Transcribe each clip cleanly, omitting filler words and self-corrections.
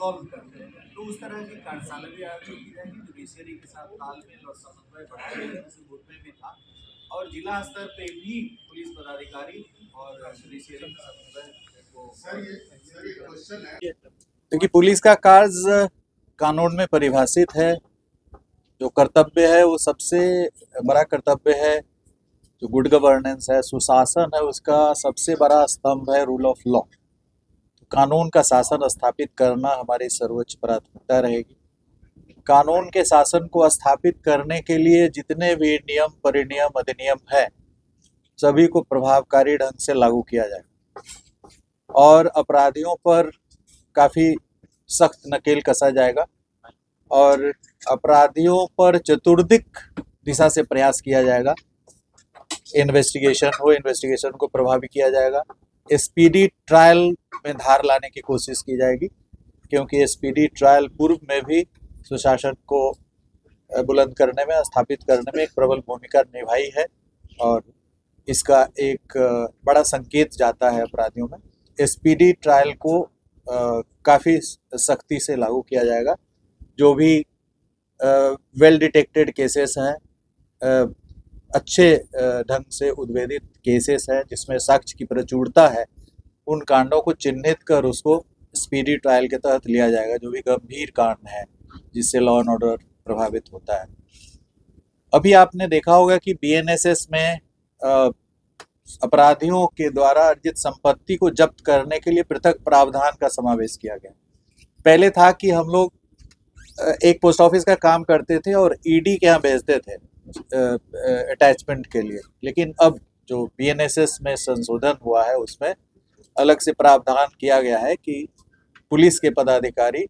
Solve करते हैं। तो उस तरह की कार्यशाला भी आयोजित की जाएगी जुडिशरी के साथ तालमेल और समन्वय बढ़ाने इस मुद्दे में था। और जिला स्तर पे भी पुलिस पदाधिकारी और जुडिशरी के समन्वय को क्योंकि पुलिस का कार्य कानून में परिभाषित है। जो कर्तव्य है वो सबसे बड़ा कर्तव्य है। जो गुड गवर्नेंस है, सुशासन है, उसका सबसे बड़ा स्तंभ है रूल ऑफ लॉ। कानून का शासन स्थापित करना हमारी सर्वोच्च प्राथमिकता रहेगी। कानून के शासन को स्थापित करने के लिए जितने भी नियम, परिनियम, अधिनियम है, सभी को प्रभावकारी ढंग से लागू किया जाएगा और अपराधियों पर काफ़ी सख्त नकेल कसा जाएगा और अपराधियों पर चतुर्दिक दिशा से प्रयास किया जाएगा। इन्वेस्टिगेशन को प्रभावी किया जाएगा। स्पीडी ट्रायल में धार लाने की कोशिश की जाएगी, क्योंकि स्पीडी ट्रायल पूर्व में भी सुशासन को बुलंद करने में, स्थापित करने में एक प्रबल भूमिका निभाई है और इसका एक बड़ा संकेत जाता है अपराधियों में। स्पीडी ट्रायल को काफ़ी सख्ती से लागू किया जाएगा। जो भी वेल डिटेक्टेड केसेस हैं, अच्छे ढंग से उद्भेदित केसेस हैं जिसमें साक्ष्य की प्रचुरता है, उन कांडों को चिन्हित कर उसको स्पीडी ट्रायल के तहत लिया जाएगा। जो भी गंभीर कांड है जिससे लॉ एंड ऑर्डर प्रभावित होता है। अभी आपने देखा होगा कि बीएनएसएस में अपराधियों के द्वारा अर्जित संपत्ति को जब्त करने के लिए पृथक प्रावधान का समावेश किया गया। पहले था कि हम लोग एक पोस्ट ऑफिस का काम करते थे और ईडी के यहाँ भेजते थे अटैचमेंट के लिए, लेकिन अब जो बीएनएसएस में संशोधन हुआ है उसमें अलग से प्रावधान किया गया है कि पुलिस के पदाधिकारी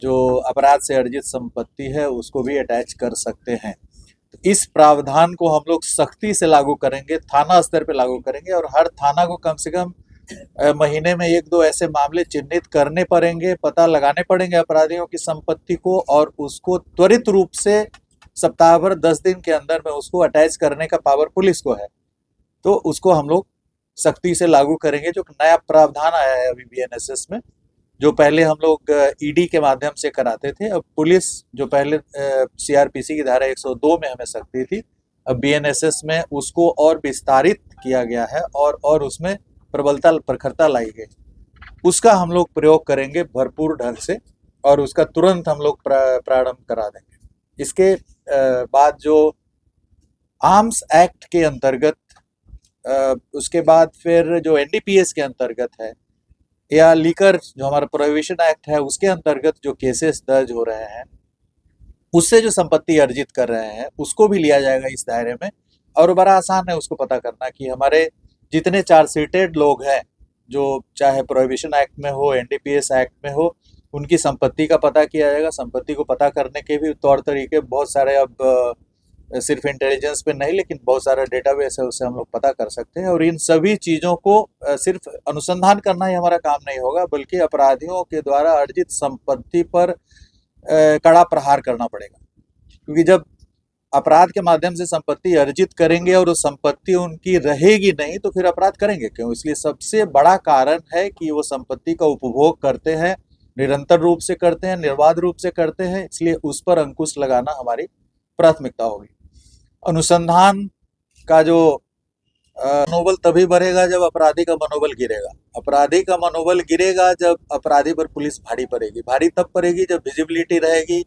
जो अपराध से अर्जित संपत्ति है उसको भी अटैच कर सकते हैं। तो इस प्रावधान को हम लोग सख्ती से लागू करेंगे, थाना स्तर पे लागू करेंगे और हर थाना को कम से कम महीने में 1-2 ऐसे मामले चिन्हित करने पड़ेंगे, पता लगाने पड़ेंगे अपराधियों की संपत्ति को और उसको त्वरित रूप से सप्ताह भर 10 दिन के अंदर में उसको अटैच करने का पावर पुलिस को है। तो उसको हम लोग सख्ती से लागू करेंगे। जो नया प्रावधान आया है अभी बीएनएसएस में, जो पहले हम लोग ईडी के माध्यम से कराते थे, अब पुलिस जो पहले सीआरपीसी की धारा 102 में हमें सख्ती थी, अब बीएनएसएस में उसको और विस्तारित किया गया है और उसमें प्रबलता, प्रखरता लाई गई। उसका हम लोग प्रयोग करेंगे भरपूर ढंग से और उसका तुरंत हम लोग प्रारंभ करा देंगे। इसके बाद जो आर्म्स एक्ट के अंतर्गत, उसके बाद फिर जो एनडीपीएस के अंतर्गत है या लीकर जो हमारा प्रोहिबिशन एक्ट है उसके अंतर्गत जो केसेस दर्ज हो रहे हैं, उससे जो संपत्ति अर्जित कर रहे हैं उसको भी लिया जाएगा इस दायरे में। और बड़ा आसान है उसको पता करना कि हमारे जितने चार्जशीटेड लोग हैं, जो चाहे प्रोहिबिशन एक्ट में हो, एनडीपीएस एक्ट में हो, उनकी संपत्ति का पता किया जाएगा। संपत्ति को पता करने के भी तौर तरीके बहुत सारे, अब सिर्फ इंटेलिजेंस पे नहीं लेकिन बहुत सारा डेटाबेस है, उससे हम लोग पता कर सकते हैं। और इन सभी चीज़ों को सिर्फ अनुसंधान करना ही हमारा काम नहीं होगा, बल्कि अपराधियों के द्वारा अर्जित संपत्ति पर कड़ा प्रहार करना पड़ेगा। क्योंकि जब अपराध के माध्यम से संपत्ति अर्जित करेंगे और वो संपत्ति उनकी रहेगी नहीं तो फिर अपराध करेंगे क्यों। इसलिए सबसे बड़ा कारण है कि वो संपत्ति का उपभोग करते हैं, निरंतर रूप से करते हैं, निर्बाध रूप से करते हैं, इसलिए उस पर अंकुश लगाना हमारी प्राथमिकता होगी। अनुसंधान का जो मनोबल तभी बढ़ेगा जब अपराधी का मनोबल गिरेगा। अपराधी का मनोबल गिरेगा जब अपराधी पर पुलिस भारी पड़ेगी। भारी तब पड़ेगी जब विजिबिलिटी रहेगी,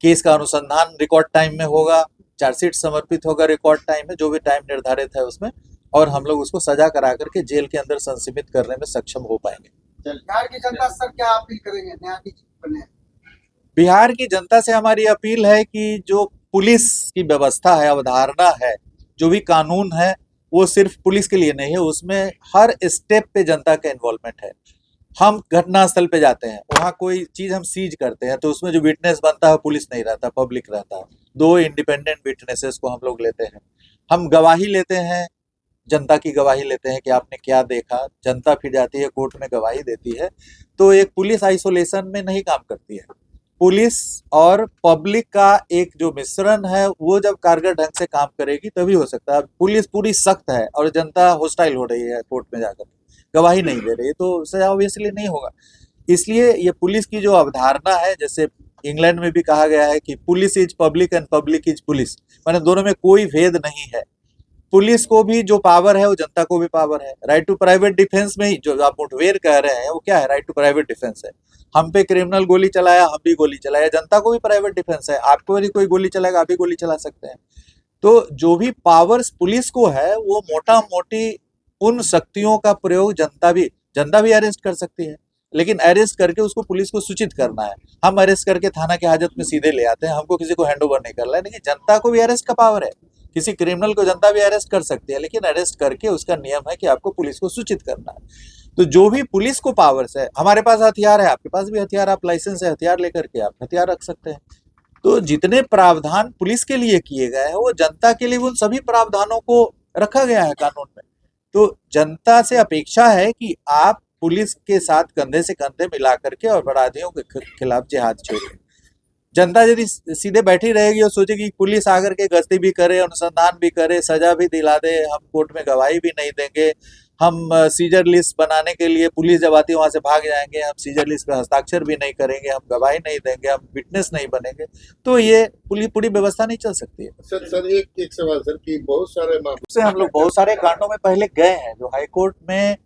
केस का अनुसंधान रिकॉर्ड टाइम में होगा, चार्जशीट समर्पित होगा रिकॉर्ड टाइम में, जो भी टाइम निर्धारित है उसमें, और हम लोग उसको सजा करा करके जेल के अंदर संसीमित करने में सक्षम हो पाएंगे। बिहार की जनता सर क्या अपील करेंगे न्यायाधीश बनने? बिहार की जनता से हमारी अपील है कि जो पुलिस की व्यवस्था है, अवधारणा है, जो भी कानून है, वो सिर्फ पुलिस के लिए नहीं है, उसमें हर स्टेप पे जनता का इन्वॉल्वमेंट है। हम घटनास्थल पे जाते हैं, वहाँ कोई चीज हम सीज करते हैं तो उसमें जो विटनेस बनता है पुलिस नहीं रहता, पब्लिक रहता है। 2 इंडिपेंडेंट विटनेसेस को हम लोग लेते हैं। हम गवाही लेते हैं, जनता की गवाही लेते हैं कि आपने क्या देखा। जनता फिर जाती है कोर्ट में गवाही देती है। तो एक पुलिस आइसोलेशन में नहीं काम करती है। पुलिस और पब्लिक का एक जो मिश्रण है वो जब कारगर ढंग से काम करेगी तभी हो सकता है। पुलिस पूरी सख्त है और जनता हॉस्टाइल हो रही है, कोर्ट में जाकर गवाही नहीं दे रही है, तो सजा ऑब्वियसली नहीं होगा। इसलिए ये पुलिस की जो अवधारणा है, जैसे इंग्लैंड में भी कहा गया है कि police is public and public is police, माने दोनों में कोई भेद नहीं है। पुलिस को भी जो पावर है वो जनता को भी पावर है। राइट टू प्राइवेट डिफेंस में ही जो आप मुठभेड़ कह रहे हैं वो क्या है, राइट टू प्राइवेट डिफेंस है। हम पे क्रिमिनल गोली चलाया, हम भी गोली चलाया, जनता को भी प्राइवेट डिफेंस है। आपको यदि कोई गोली चलाएगा आप भी गोली चला सकते हैं। तो जो भी पावर्स पुलिस को है वो मोटा मोटी उन शक्तियों का प्रयोग जनता भी अरेस्ट कर सकती है, लेकिन अरेस्ट करके उसको पुलिस को सूचित करना है। हम अरेस्ट करके थाना के हाजत में सीधे ले आते हैं, हमको किसी को हैंड ओवर नहीं करना है। लेकिन जनता को भी अरेस्ट का पावर है, किसी क्रिमिनल को जनता भी अरेस्ट कर सकती है, लेकिन अरेस्ट करके उसका नियम है कि आपको पुलिस को सूचित करना है। तो जो भी पुलिस को पावर्स है, हमारे पास हथियार है, आपके पास भी हथियार, आप लाइसेंस है हथियार लेकर के आप हथियार रख सकते हैं। तो जितने प्रावधान पुलिस के लिए किए गए हैं वो जनता के लिए उन सभी प्रावधानों को रखा गया है कानून में। तो जनता से अपेक्षा है कि आप पुलिस के साथ कंधे से कंधे मिला करके और अपराधियों के खिलाफ जिहाद छेड़ें। जनता यदि सीधे बैठी रहेगी और सोचेगी पुलिस आकर के गश्ती भी करे, अनुसंधान भी करे, सजा भी दिला दे, हम कोर्ट में गवाही भी नहीं देंगे, हम सीजर लिस्ट बनाने के लिए पुलिस जब आती है वहां से भाग जाएंगे, हम सीजर लिस्ट पे हस्ताक्षर भी नहीं करेंगे, हम गवाही नहीं देंगे, हम विटनेस नहीं बनेंगे, तो ये पूरी व्यवस्था नहीं चल सकती है। सर एक सवाल सर कि बहुत सारे मामले से हम लोग बहुत सारे कांडों में पहले गए हैं। जो हाई कोर्ट में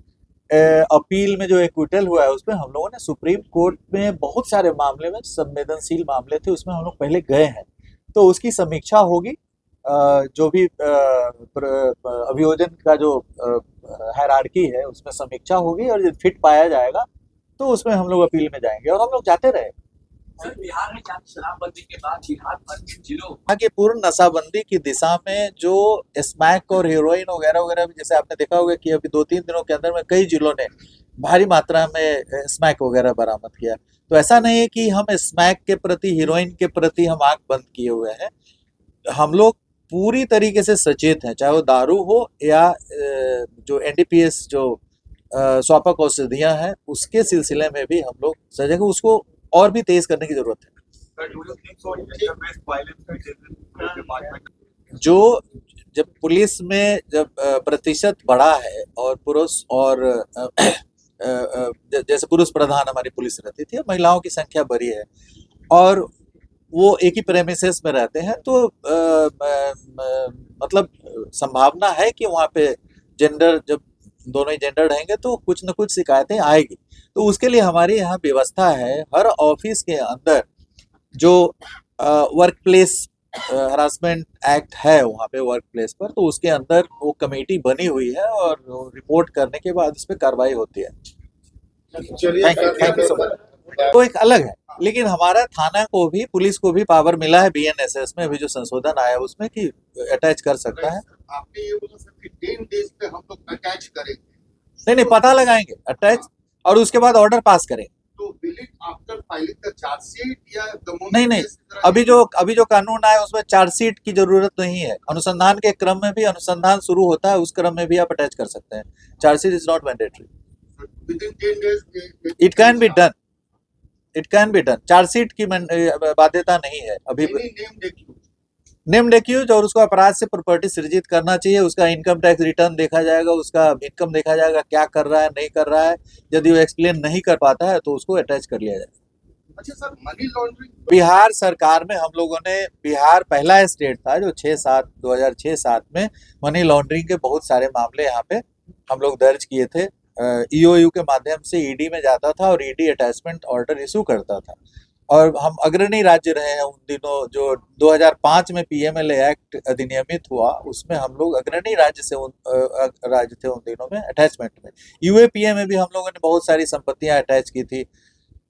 अपील में जो एक्विटल हुआ है उसमें हम लोगों ने, सुप्रीम कोर्ट में बहुत सारे मामले में संवेदनशील मामले थे उसमें हम लोग पहले गए हैं। तो उसकी समीक्षा होगी, जो भी अभियोजन का जो हायरार्की है उसमें समीक्षा होगी और जब फिट पाया जाएगा तो उसमें हम लोग अपील में जाएंगे, और हम लोग जाते रहे। सर, बिहार में शराबबंदी के बाद जिहाद पर जिलों कि पूर्ण नशाबंदी की दिशा में जो स्मैक और हेरोइन वगैरह वगैरह भी, जैसे आपने देखा होगा कि अभी 2-3 दिनों के अंदर में कई जिलों ने भारी मात्रा में स्मैक वगैरह बरामद किया। तो ऐसा नहीं है कि हम स्मैक के प्रति, हीरोइन के प्रति हम आंख बंद किए हुए हैं। हम लोग पूरी तरीके से सचेत हैं, चाहे वो दारू हो या जो एनडीपीएस जो स्वापक औषधियां हैं उसके सिलसिले में भी हम लोग सजग, उसको और भी तेज करने की जरूरत है। जो जब पुलिस में जब प्रतिशत बढ़ा है और पुरुष और जैसे पुरुष प्रधान हमारी पुलिस रहती थी, महिलाओं की संख्या बढ़ी है और वो एक ही प्रेमिसेस में रहते हैं, तो मतलब संभावना है कि वहाँ पे जेंडर, जब दोनों ही जेंडर रहेंगे तो कुछ न कुछ शिकायतें आएगी। तो उसके लिए हमारे यहाँ व्यवस्था है, हर ऑफिस के अंदर जो वर्क प्लेस हरासमेंट एक्ट है वहाँ पे वर्क प्लेस पर, तो उसके अंदर वो कमेटी बनी हुई है और रिपोर्ट करने के बाद इस पर कार्रवाई होती है। Thank you so much. तो एक अलग है, लेकिन हमारा थाना को भी, पुलिस को भी पावर मिला है बीएनएसएस में, अभी जो संशोधन आया उसमें कि अटैच कर सकता है। आपने ये बोला सर कि 10 डेज पे हम लोग अटैच करेंगे। नहीं, पता लगाएंगे अटैच और उसके बाद ऑर्डर पास करेंगे। तो will it after filing the chargesheet या नहीं, अभी जो कानून आया उसमें चार्जशीट की जरूरत नहीं है। अनुसंधान के क्रम में भी, अनुसंधान शुरू होता है उस क्रम में भी आप अटैच कर सकते हैं। Chargesheet is not mandatory, within 10 days it can be done, it can be done. Chargesheet की बाध्यता नहीं है अभी। नेम्ड एक्यूज और उसको अपराध से प्रॉपर्टी सृजित करना चाहिए, उसका इनकम टैक्स रिटर्न देखा जाएगा, उसका इनकम देखा जाएगा, क्या कर रहा है नहीं कर रहा है। यदि वो एक्सप्लेन नहीं कर पाता है तो उसको अटैच कर लिया जाएगा। अच्छा सर, मनी लॉन्ड्रिंग बिहार सरकार में हम लोगों ने, बिहार पहला स्टेट था जो 2006-7 में मनी लॉन्ड्रिंग के बहुत सारे मामले यहाँ पे हम लोग दर्ज किए थे। ईओयू के माध्यम से ईडी में जाता था और ईडी अटैचमेंट ऑर्डर इशू करता था, और हम अग्रणी राज्य रहे हैं उन दिनों। जो 2005 में पीएमएलए एक्ट अधिनियमित हुआ उसमें हम लोग अग्रणी राज्य थे उन दिनों में अटैचमेंट में। यूएपीए में भी हम लोगों ने बहुत सारी संपत्तियां अटैच की थी।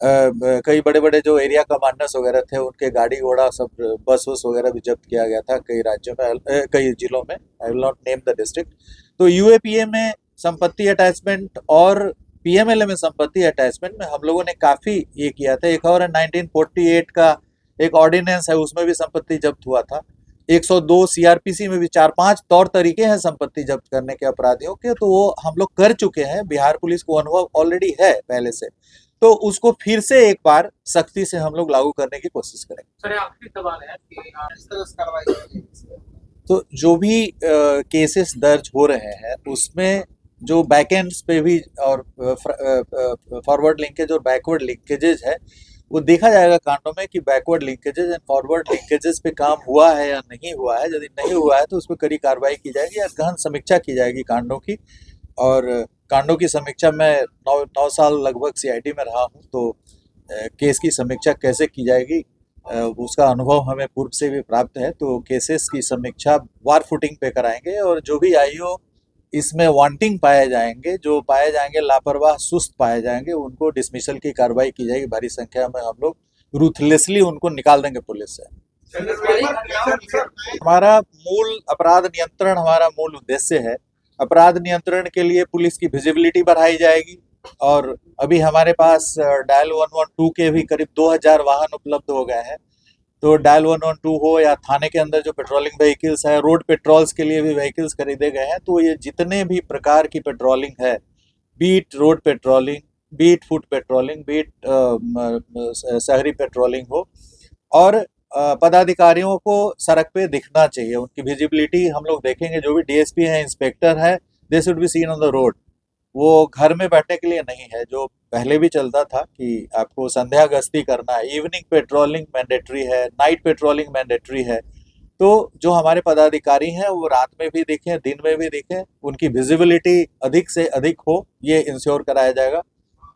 कई बड़े बड़े जो एरिया कमांडर्स वगैरह थे उनके गाड़ी घोड़ा सब, बस वगैरह भी जब्त किया गया था कई राज्यों में, कई जिलों में। I will not name the district. तो यूएपीए में संपत्ति अटैचमेंट और पीएमएलए में संपत्ति अटैचमेंट में हम लोगों ने काफी ये किया था। एक और 1948 का एक ऑर्डिनेंस है, उसमें भी संपत्ति जब्त हुआ था। 102 सीआरपीसी में भी 4-5 तौर तरीके हैं संपत्ति जब्त करने के अपराधियों के, तो वो हम लोग कर चुके हैं। बिहार पुलिस को अनुभव ऑलरेडी है पहले से, तो उसको फिर से एक बार सख्ती से हम लोग लागू करने की कोशिश करेंगे। सर, आखिरी सवाल है कि इस तरह से कार्रवाई करेंगे। तो जो भी केसेस दर्ज हो रहे हैं उसमें जो बैकएंड्स पे भी और फॉरवर्ड लिंकेज और बैकवर्ड लिंकेजेज है वो देखा जाएगा कांडों में कि backward linkages and forward linkages पे काम हुआ है या नहीं हुआ है। यदि नहीं हुआ है तो उस पर कड़ी कार्रवाई की जाएगी या गहन समीक्षा की जाएगी कांडों की। और कांडों की समीक्षा मैं 9 साल लगभग सीआईडी में रहा हूँ, तो केस की समीक्षा कैसे की जाएगी उसका अनुभव हमें पूर्व से भी प्राप्त है। तो केसेस की समीक्षा वार फुटिंग पे कराएंगे और जो भी आईओ इसमें वांटिंग पाए जाएंगे, जो पाए जाएंगे लापरवाह सुस्त पाए जाएंगे, उनको डिसमिसल की कार्रवाई की जाएगी। भारी संख्या में हम लोग रूथलेसली उनको निकाल देंगे पुलिस से। हमारा मूल अपराध नियंत्रण हमारा मूल उद्देश्य है। अपराध नियंत्रण के लिए पुलिस की विजिबिलिटी बढ़ाई जाएगी और अभी हमारे पास डायल 112 के भी करीब 2000 वाहन उपलब्ध हो गए हैं। तो डायल 112 हो या थाने के अंदर जो पेट्रोलिंग व्हीकल्स है, रोड पेट्रोल्स के लिए भी व्हीकल्स खरीदे गए हैं। तो ये जितने भी प्रकार की पेट्रोलिंग है, beat road patrolling, beat foot patrolling, beat शहरी पेट्रोलिंग हो, और पदाधिकारियों को सड़क पे दिखना चाहिए, उनकी विजिबिलिटी हम लोग देखेंगे। जो भी डीएसपी है, इंस्पेक्टर है, they should be seen on the road. वो घर में बैठने के लिए नहीं है, जो पहले भी चलता था कि आपको संध्या गश्ती करना है। इवनिंग पेट्रोलिंग मैंडेटरी है, नाइट पेट्रोलिंग मैंडेटरी है। तो जो हमारे पदाधिकारी हैं वो रात में भी दिखें, दिन में भी दिखें, उनकी विजिबिलिटी अधिक से अधिक हो, ये इंश्योर कराया जाएगा।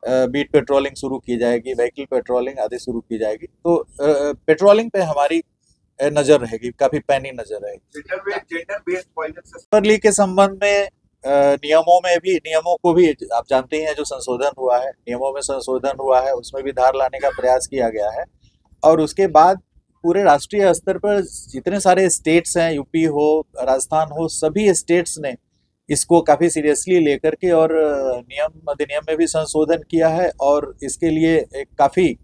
बीट पेट्रोलिंग शुरू की जाएगी, व्हीकल पेट्रोलिंग आदि शुरू की जाएगी। तो पेट्रोलिंग पे हमारी नजर रहेगी, काफी पैनी नजर रहेगी। पेपरली के संबंध में नियमों को भी आप जानते हैं, जो संशोधन हुआ है, नियमों में संशोधन हुआ है, उसमें भी धार लाने का प्रयास किया गया है। और उसके बाद पूरे राष्ट्रीय स्तर पर जितने सारे स्टेट्स हैं, यूपी हो, राजस्थान हो, सभी स्टेट्स ने इसको काफ़ी सीरियसली लेकर के और नियम अधिनियम में भी संशोधन किया है और इसके लिए एक काफ़ी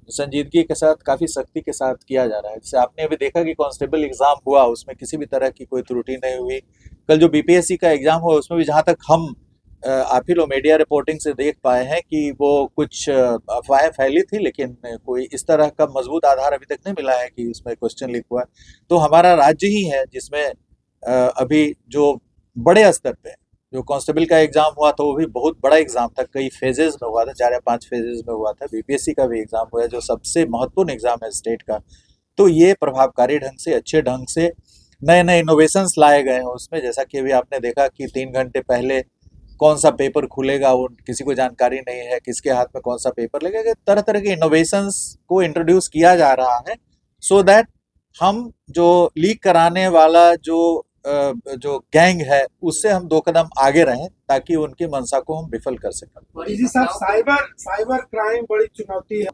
संजीदगी के साथ, काफ़ी सख्ती के साथ किया जा रहा है। जैसे आपने अभी देखा कि कांस्टेबल एग्ज़ाम हुआ, उसमें किसी भी तरह की कोई त्रुटि नहीं हुई। कल जो बीपीएससी का एग्ज़ाम हुआ उसमें भी जहाँ तक हम आप ही लोग मीडिया रिपोर्टिंग से देख पाए हैं कि वो कुछ अफवाहें फैली थी, लेकिन कोई इस तरह का मजबूत आधार अभी तक नहीं मिला है कि उसमें क्वेश्चन लीक हुआ। तो हमारा राज्य ही है जिसमें अभी जो बड़े स्तर पे जो कांस्टेबल का एग्जाम हुआ था वो भी बहुत बड़ा एग्जाम था, कई फेजेस में हुआ था, 4 या 5 फेजेस में हुआ था। बीपीएससी का भी एग्जाम हुआ है जो सबसे महत्वपूर्ण एग्जाम है स्टेट का। तो ये प्रभावकारी ढंग से, अच्छे ढंग से नए नए इनोवेशंस लाए गए हैं उसमें। जैसा कि अभी आपने देखा कि 3 घंटे पहले कौन सा पेपर खुलेगा वो किसी को जानकारी नहीं है, किसके हाथ में कौन सा पेपर लगेगा। तरह तरह के इनोवेशंस को इंट्रोड्यूस किया जा रहा है सो दैट हम जो लीक कराने वाला जो गैंग है उससे हम 2 कदम आगे रहें ताकि उनकी मंशा को हम विफल कर सकें। जी साहब, साइबर क्राइम बड़ी चुनौती है।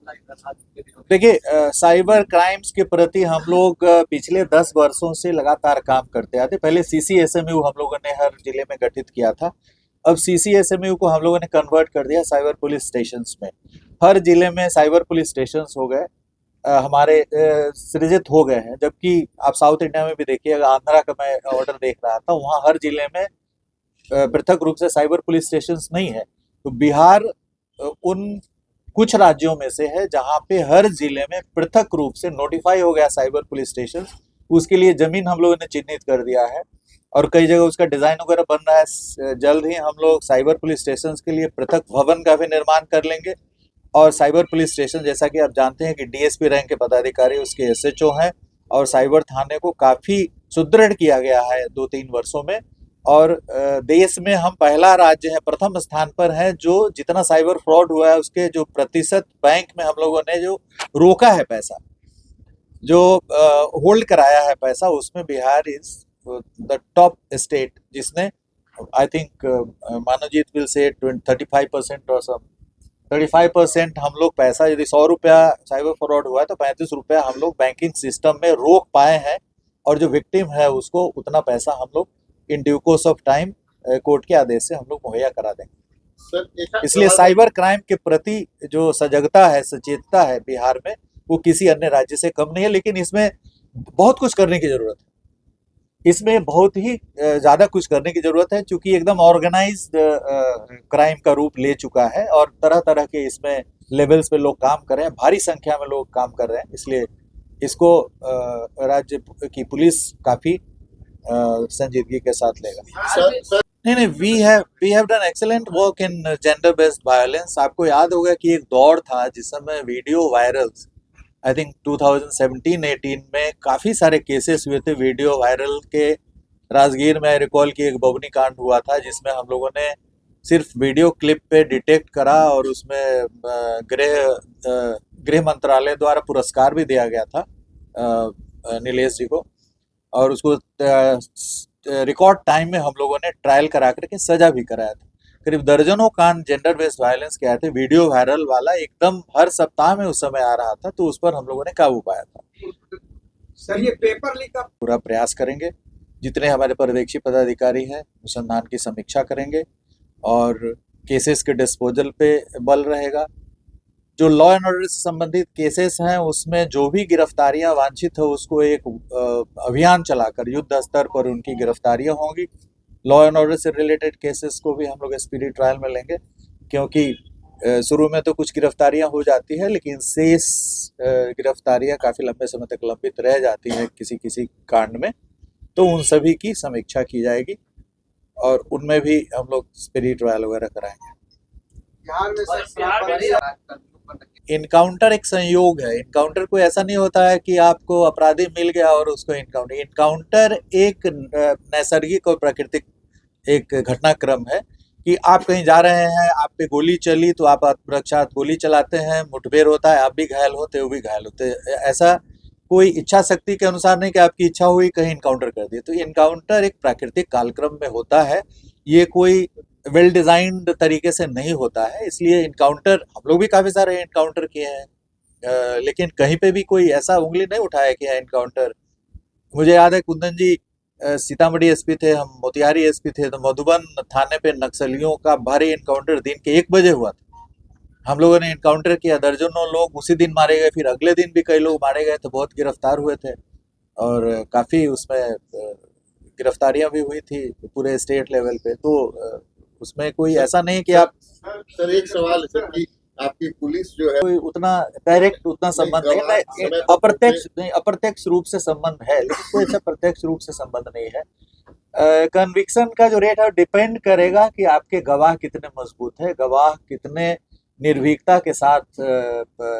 देखिए, साइबर क्राइम्स के प्रति हम लोग पिछले 10 वर्षों से लगातार काम करते आते। पहले सीसीएसएमयू हम लोगों ने हर जिले में गठित किया था। अब सीसीएसएमयू को हम लोगों ने कन्वर्ट कर दिया साइबर पुलिस स्टेशंस में। हर जिले में साइबर पुलिस स्टेशंस हो गए, हमारे सृजित हो गए हैं। जबकि आप साउथ इंडिया में भी देखिए, आंध्रा का मैं ऑर्डर देख रहा था, वहाँ हर जिले में पृथक रूप से साइबर पुलिस स्टेशंस नहीं है। तो बिहार उन कुछ राज्यों में से है जहाँ पे हर जिले में पृथक रूप से नोटिफाई हो गया साइबर पुलिस स्टेशन। उसके लिए जमीन हम लोगों ने चिन्हित कर दिया है और कई जगह उसका डिजाइन वगैरह बन रहा है। जल्द ही हम लोग साइबर पुलिस स्टेशन के लिए पृथक भवन का भी निर्माण कर लेंगे। और साइबर पुलिस स्टेशन, जैसा कि आप जानते हैं कि डीएसपी रैंक के पदाधिकारी उसके एसएचओ हैं और साइबर थाने को काफी सुदृढ़ किया गया है 2-3 वर्षों में। और देश में हम पहला राज्य है, प्रथम स्थान पर है जो जितना साइबर फ्रॉड हुआ है उसके जो प्रतिशत बैंक में हम लोगों ने जो रोका है पैसा, जो होल्ड कराया है पैसा, उसमें Bihar is the top state जिसने I think Manavjit will say 35% और सब 35% हम लोग पैसा, यदि 100 रुपया साइबर फ्रॉड हुआ है तो 35 रुपया हम लोग बैंकिंग सिस्टम में रोक पाए हैं और जो विक्टिम है उसको उतना पैसा हम लोग in due course of time court के आदेश से हम लोग मुहैया करा देंगे। इसलिए साइबर क्राइम के प्रति जो सजगता है, सचेतता है बिहार में, वो किसी अन्य राज्य से कम नहीं है। लेकिन इसमें बहुत कुछ करने की जरूरत है, इसमें बहुत ही ज़्यादा कुछ करने की ज़रूरत है, क्योंकि एकदम ऑर्गेनाइज्ड क्राइम का रूप ले चुका है और तरह तरह के इसमें लेवल्स पे लोग काम कर रहे हैं, भारी संख्या में लोग काम कर रहे हैं। इसलिए इसको राज्य की पुलिस काफ़ी संजीदगी के साथ लेगा। नहीं, we have done excellent work in gender based violence. आपको याद होगा कि एक दौर था जिस समय वीडियो वायरल्स, आई थिंक 2017-18 में काफ़ी सारे केसेस हुए थे वीडियो वायरल के। राजगीर में रिकॉल की एक बबनी कांड हुआ था जिसमें हम लोगों ने सिर्फ वीडियो क्लिप पे डिटेक्ट करा और उसमें गृह मंत्रालय द्वारा पुरस्कार भी दिया गया था नीलेश जी को, और उसको रिकॉर्ड टाइम में हम लोगों ने ट्रायल करा करके सजा भी कराया था। करीब दर्जनों कांड जेंडर बेस्ड वायलेंस के आए थे, वीडियो वायरल वाला एकदम हर सप्ताह में उस समय आ रहा था, तो उस पर हम लोगों ने काबू पाया था। सर ये पेपर लीक का पूरा प्रयास करेंगे, जितने हमारे पर्यवेक्षी पदाधिकारी हैं अनुसंधान की समीक्षा करेंगे और केसेस के डिस्पोजल पे बल रहेगा। जो लॉ एंड ऑर्डर से संबंधित केसेस हैं उसमें जो भी गिरफ्तारियां वांछित है उसको एक अभियान चलाकर युद्ध स्तर पर उनकी गिरफ्तारियां होंगी। लॉ एंड ऑर्डर से रिलेटेड केसेस को भी हम लोग स्पीडी ट्रायल में लेंगे, क्योंकि शुरू में तो कुछ गिरफ्तारियां हो जाती है लेकिन शेष गिरफ्तारियां काफ़ी लंबे समय तक लंबित रह जाती हैं किसी किसी कांड में, तो उन सभी की समीक्षा की जाएगी और उनमें भी हम लोग स्पीडी ट्रायल वगैरह कराएंगे। बिहार में और सर बिहार में इनकाउंटर एक संयोग है। इनकाउंटर कोई ऐसा नहीं होता है कि आपको अपराधी मिल गया और उसको इनकाउंटर एक नैसर्गिक और प्राकृतिक एक घटनाक्रम है कि आप कहीं जा रहे हैं, आप पे गोली चली तो आप आत्मरक्षार्थ गोली चलाते हैं, मुठभेड़ होता है, आप भी घायल होते, वो भी घायल होते। ऐसा कोई इच्छा शक्ति के अनुसार नहीं कि आपकी इच्छा हुई कहीं इनकाउंटर कर दिए। तो इनकाउंटर एक प्राकृतिक कालक्रम में होता है, ये कोई वेल डिजाइंड तरीके से नहीं होता है। इसलिए इनकाउंटर हम लोग भी काफ़ी सारे इनकाउंटर किए हैं, लेकिन कहीं पे भी कोई ऐसा उंगली नहीं उठाया कि इनकाउंटर। मुझे याद है कुंदन जी सीतामढ़ी एसपी थे, हम मोतिहारी एसपी थे, तो मधुबन थाने पे नक्सलियों का भारी इनकाउंटर दिन के 1 बजे हुआ था। हम लोगों ने इनकाउंटर किया, दर्जनों लोग उसी दिन मारे गए, फिर अगले दिन भी कई लोग मारे गए, तो बहुत गिरफ्तार हुए थे और काफ़ी उसमें गिरफ्तारियां भी हुई थी पूरे स्टेट लेवल पे। तो उसमें कोई ऐसा नहीं कि आप सर एक सवाल है सर कि आपकी पुलिस जो है कोई उतना डायरेक्ट उतना संबंध नहीं, अप्रत्यक्ष रूप से संबंध है, लेकिन कोई ऐसा प्रत्यक्ष रूप से संबंध नहीं है। कन्विक्शन का जो रेट है डिपेंड करेगा कि आपके गवाह कितने मजबूत है, गवाह कितने निर्भीकता के साथ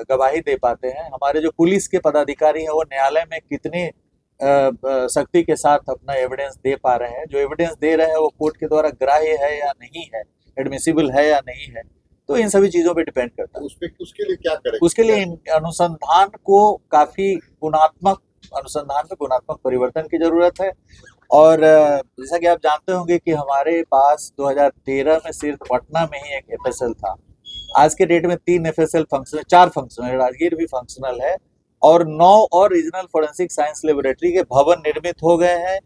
गवाही दे पाते हैं। हमारे जो पुलिस के पदाधिकारी हैं वो न्यायालय में कितनी सख्ती के साथ अपना एविडेंस दे पा रहे हैं, जो एविडेंस दे रहे हैं वो कोर्ट के द्वारा ग्राह्य है या नहीं है, एडमिसिबल है या नहीं है, तो इन सभी चीज़ों पे डिपेंड करता है। उसके लिए क्या करें? उसके लिए अनुसंधान को काफ़ी गुणात्मक अनुसंधान में गुणात्मक परिवर्तन की जरूरत है। और जैसा कि आप जानते होंगे कि हमारे पास 2013 में सिर्फ पटना में ही एक एफएसएल था। आज के डेट में 3 एफएसएल फंक्शनल, 4 फंक्शनल, राजगीर भी फंक्शनल है और 9 और रीजनल फोरेंसिक साइंस लेबोरेटरी के भवन निर्मित हो गए हैं।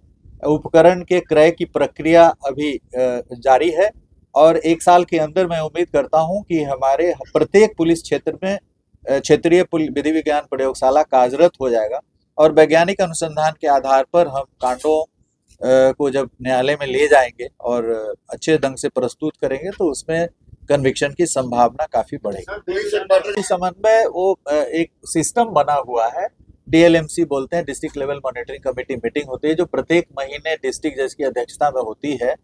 उपकरण के क्रय की प्रक्रिया अभी जारी है और 1 साल के अंदर मैं उम्मीद करता हूं कि हमारे प्रत्येक पुलिस क्षेत्र में क्षेत्रीय विधि विज्ञान प्रयोगशाला कार्यरत हो जाएगा और वैज्ञानिक अनुसंधान के आधार पर हम कांडों को जब न्यायालय में ले जाएंगे और अच्छे ढंग से प्रस्तुत करेंगे तो उसमें कन्विक्शन की संभावना काफी बढ़ेगी। समन्वय वो एक सिस्टम बना हुआ है, डीएलएमसी बोलते हैं, district level monitoring committee meeting होती है जो प्रत्येक महीने डिस्ट्रिक्ट जज की अध्यक्षता में होती है।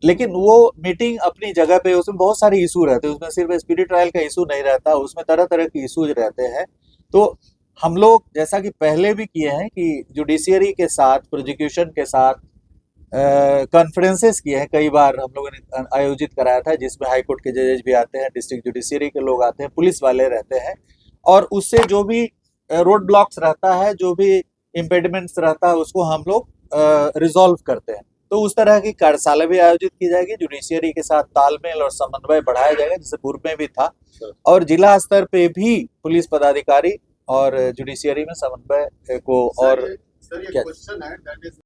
लेकिन वो मीटिंग अपनी जगह पे, उसमें बहुत सारे इशू रहते हैं, उसमें सिर्फ स्पीडी ट्रायल का इशू नहीं रहता, उसमें तरह तरह के इशूज रहते हैं। तो हम लोग जैसा कि पहले भी किए हैं कि जुडिशियरी के साथ, प्रोसिक्यूशन के साथ कॉन्फ्रेंसेस किए हैं, कई बार हम लोगों ने आयोजित कराया था जिसमें हाई कोर्ट के जजेज भी आते हैं, डिस्ट्रिक्ट जुडिशियरी के लोग आते हैं, पुलिस वाले रहते हैं और उससे जो भी रोड ब्लॉक्स रहता है, जो भी इम्पेडिमेंट्स रहता है उसको हम लोग रिजॉल्व करते हैं। तो उस तरह की कार्यशाला भी आयोजित की जाएगी, जुडिशियरी के साथ तालमेल और समन्वय बढ़ाया जाएगा जैसे पूर्व में भी था, और जिला स्तर पे भी पुलिस पदाधिकारी और जुडिशियरी में समन्वय को और सर ये क्वेश्चन है, दैट इज